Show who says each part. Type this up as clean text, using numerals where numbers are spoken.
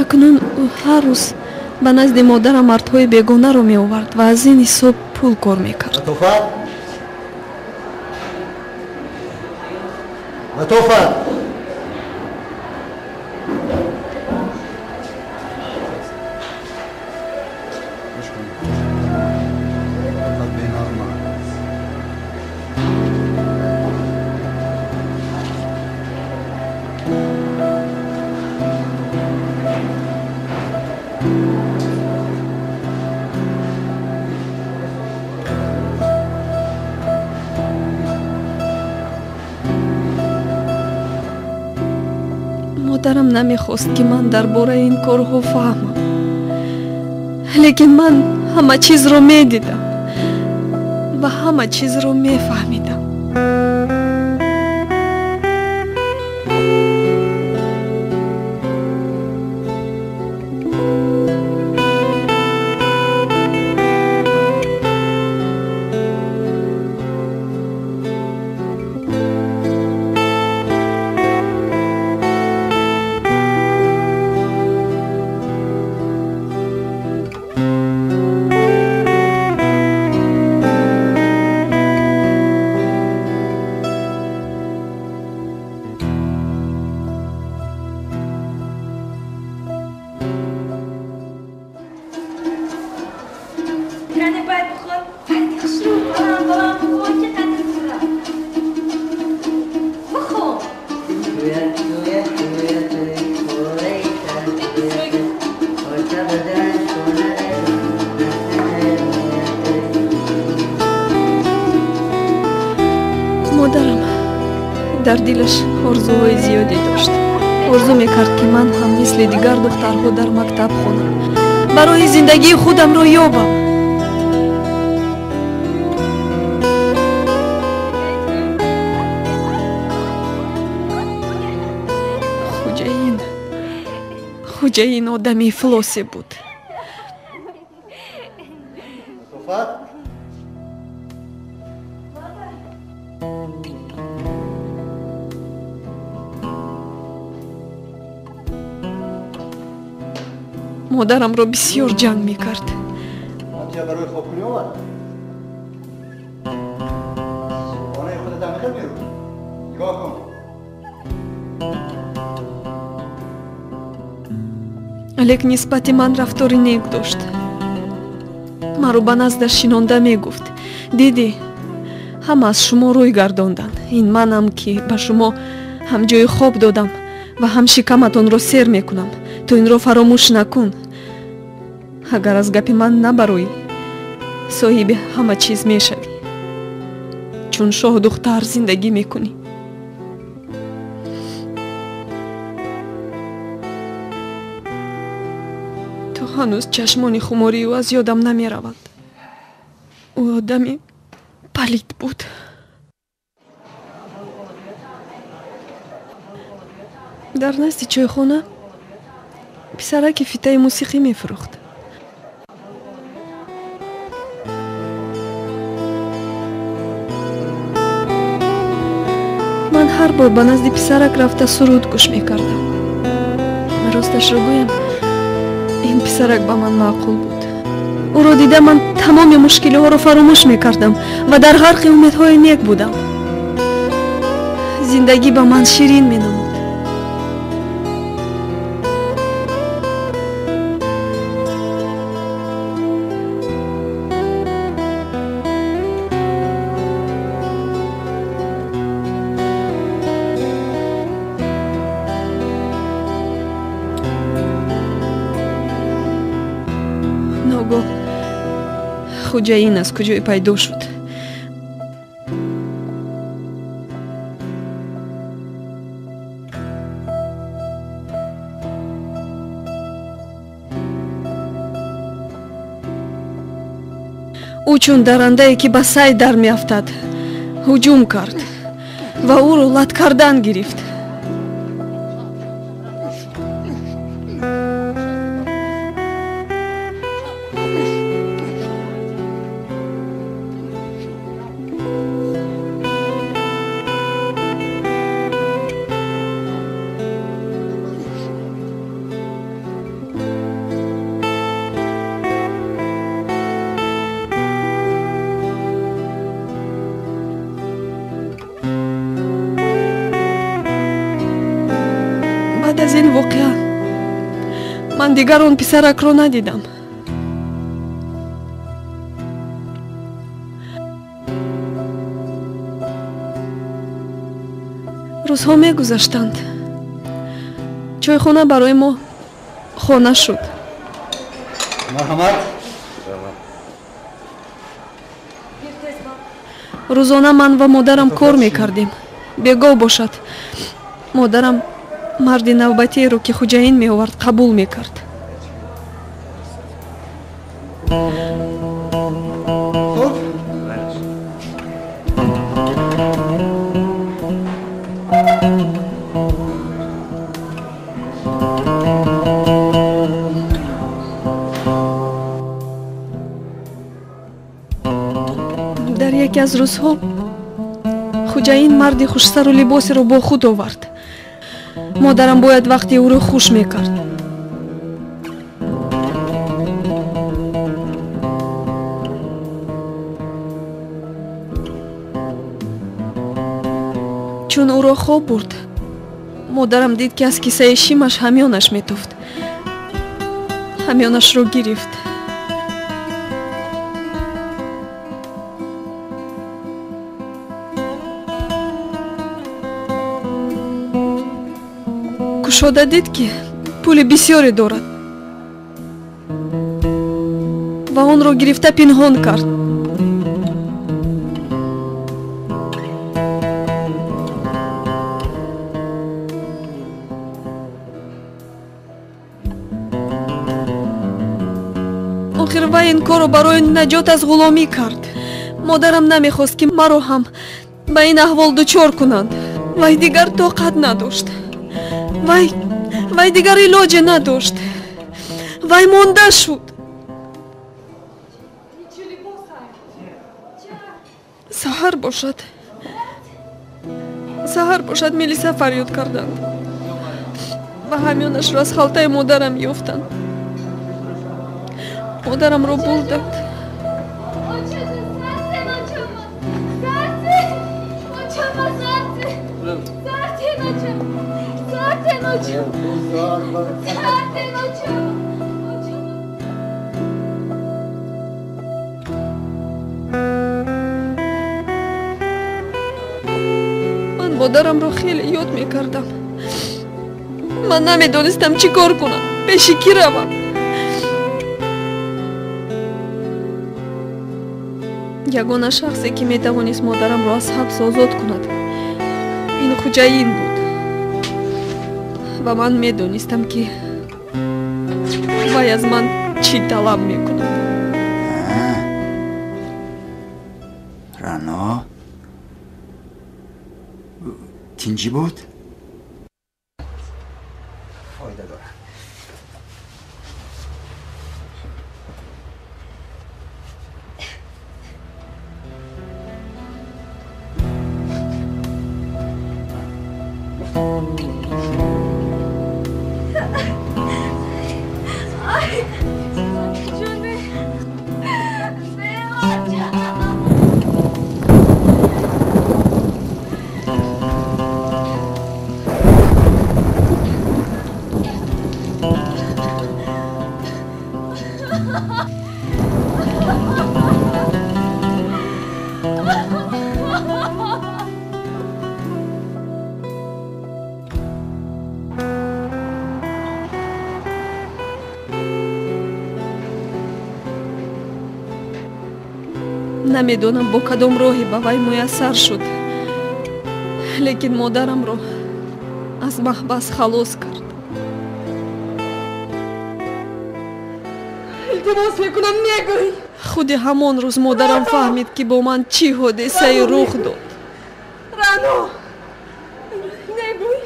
Speaker 1: акнун ӯ ҳар рӯз ба назди модарам мардҳои бегонаро меовард ва аз ин ҳисоб пул кор мекард.
Speaker 2: Латофат!
Speaker 1: модарам намехост ки ман дар бораи ин корҳо фаҳмам, лекин ман ҳама чизро медидам ва ҳама чизро мефаҳмидам. модарам дар дилаш орзуҳои зиёде дошт. орзу мекард ки ман ҳам мисли дигар духтарҳо дар мактаб хонам, барои зиндагии худамро ёбам. хуҷаин одами ифлосе буд. модарамро бисёр ҷанг мекард. лекин нисбати ман рафтори нек дошт. маро ба наздаш шинонда мегуфт: дидӣ, ҳама аз шумо рӯй гардонданд. ин манам, ки ба шумо ҳам ҷойи хоб додам ва ҳам шикаматонро сер мекунам. ту инро фаромӯш накун. агар аз гапи ман набароӣ, соҳиби ҳама чиз мешавӣ. чун шоҳ духтар зиндагӣ мекунӣ. то ҳанӯз чашмони хуморию аз ёдам намеравад. ӯ одами палид буд. дар назди чойхона писараки фитаи мусиқӣ мефурӯхт. ман ҳар бор ба назди писарак рафта суруд гӯш мекардам. росташро гӯям, ин писарак ба ман маъқул буд. ӯро дида ман тамоми мушкилиҳоро фаромӯш мекардам ва дар ғарқи умедҳои нек будам. зиндагӣ ба ман ширин менамуд. ногоҳ хуҷаин аз куҷои пайдо шуд. ӯ чун дарандае ки ба сай дар меафтад ҳуҷум кард ва ӯро лат кардан гирифт. аз ин воқеа ман дигар он писаракро надидам. рӯзҳо мегузаштанд. чойхона барои мо хона шуд.
Speaker 2: марҳамат.
Speaker 1: рӯзона ман ва модарам кор мекардем. бегоҳ бошад, модарам марди навбатиеро ки хуҷаин меовард қабул мекард. дар яке аз рӯзҳо хуҷаин марди хушсару либосеро бо худ овард. модарам бояд вақти ӯро хуш мекард. чун ӯро хоб бурд, модарам дид ки аз кисаи шимаш ҳамёнаш метуфт. ҳамёнашро гирифт. кушода дид ки пули бисёре дорад ва онро гирифта пинҳон кард. охир вай ин корро барои наҷот аз ғуломӣ кард. модарам намехост ки маро ҳам ба ин аҳвол дучор кунанд. вай дигар тоқат надошт. вай дигар илоҷе надошт. вай монда шуд. саҳар бошад милиса фарёд карданд ва ҳамёнашро аз халтаи модарам ёфтанд. модарамро бурданд. ман модарамро хеле ёд мекардам. ман намедонистам чӣ кор кунам, пеши кӣ равам. ягона шахсе ки метавонист модарамро аз ҳабс озод кунад ин хуҷаин буд ва ман медонистам ки вай аз ман чӣ талаб мекунад.
Speaker 2: раъно тинҷӣ буд? фоида дорад. намедонам бо кадом роҳе ба вай муяссар шуд, лекин модарамро аз маҳбас халос кард. илтимос мекунам мегӯй. худи ҳамон рӯз модарам фаҳмид ки бо ман чӣ ҳодисае рух дод. рано, негӯй.